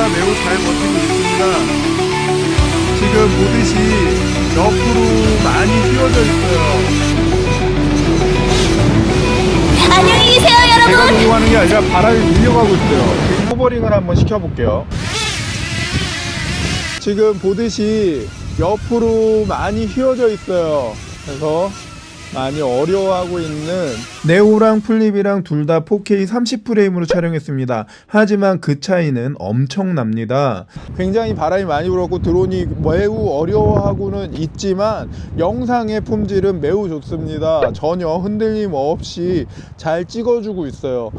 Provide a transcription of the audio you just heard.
매우 잘 버티고 있습니다. 지금 보듯이 옆으로 많이 휘어져 있어요. 안녕히 계세요, 제가 여러분. 들고 가는 게 아니라 바람이 밀려가고 있어요. 호버링을 한번 시켜볼게요. 지금 보듯이 옆으로 많이 휘어져 있어요. 그래서 많이 어려워하고 있는 네오랑 플립이랑 둘 다 4K 30프레임으로 촬영했습니다. 하지만 그 차이는 엄청납니다. 굉장히 바람이 많이 불었고 드론이 매우 어려워하고는 있지만 영상의 품질은 매우 좋습니다. 전혀 흔들림 없이 잘 찍어주고 있어요.